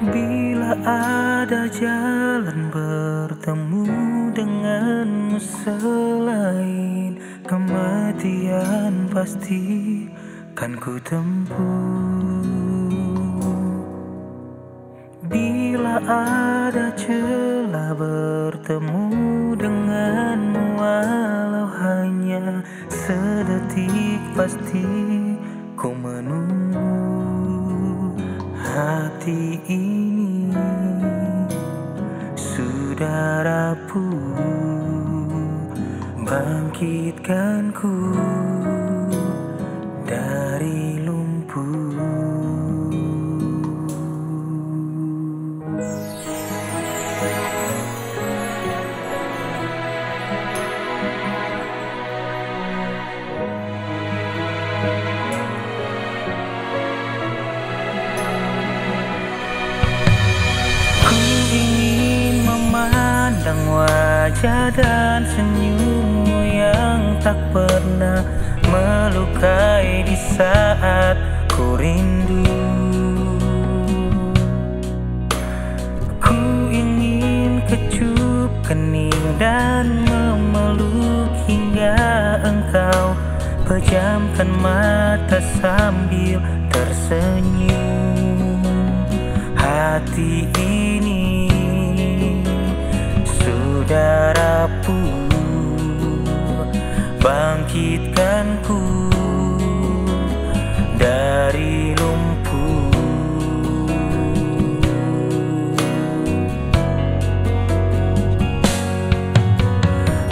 Bila ada jalan bertemu denganmu selain kematian pasti kan ku tempuh. Bila ada celah bertemu denganmu walau hanya sedetik pasti ku menunggu. Hati ini sudah rapuh, bangkitkanku dari lumpur. Memandang wajah dan senyummu yang tak pernah melukai di saat ku rindu. Ku ingin kecup kening dan memeluk hingga engkau pejamkan mata sambil tersenyum. Hati ini sudah rapuh, bangkitkanku dari lumpur.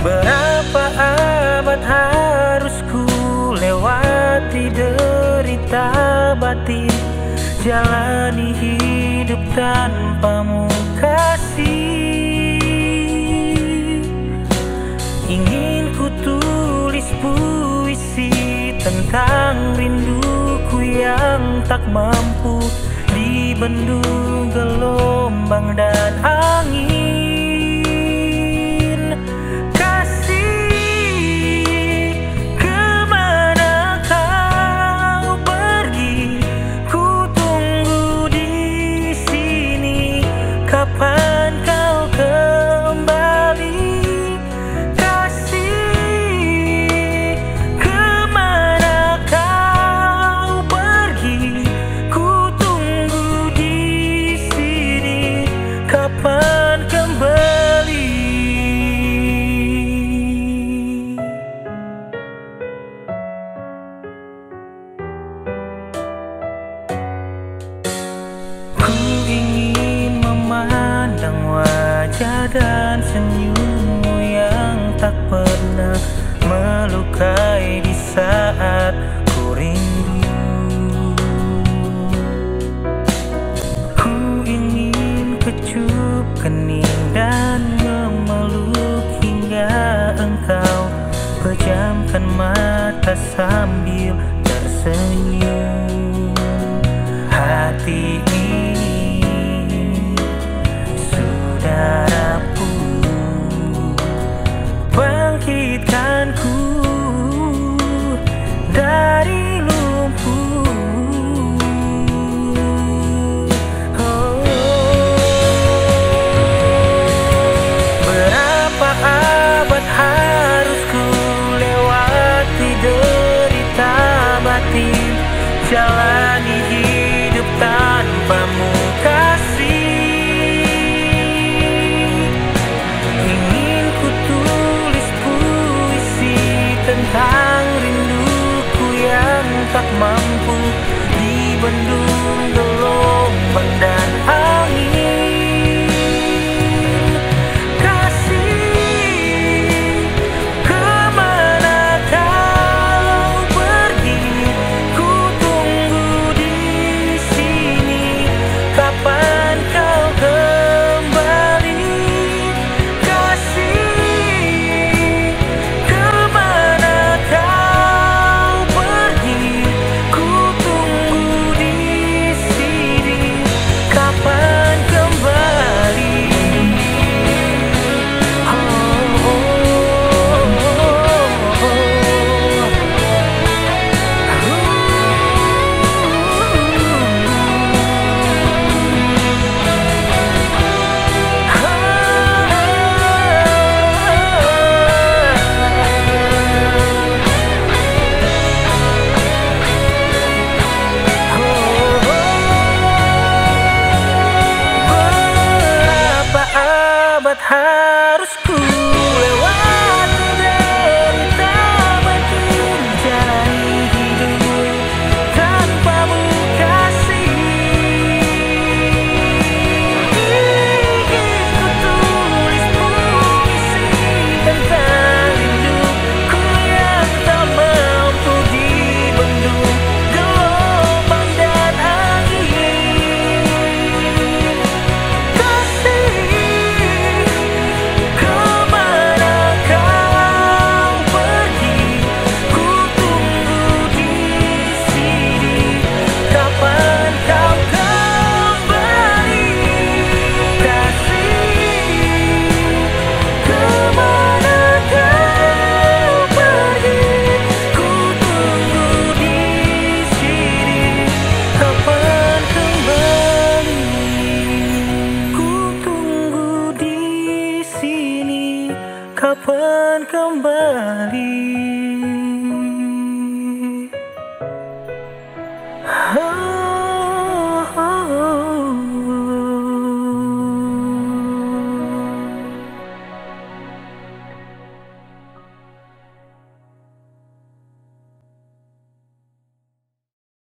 Berapa abad harus ku lewati derita batin, jalani hidup tanpamu kasih. Ingin ku tulis puisi tentang rinduku yang tak mampu dibendung gelombang dan angin. Kasih, kemana kau pergi? Ku tunggu di sini. Kapan kau kembali? Kapan kembali? Ku ingin memandang wajah dan senyummu yang tak pernah melukai di saat ku rindu. Ku ingin kecup kening dan memeluk hingga engkau pejamkan mata sambil tersenyum. Hati ini sudah rapuh, bangkitkanku dari lumpur. hati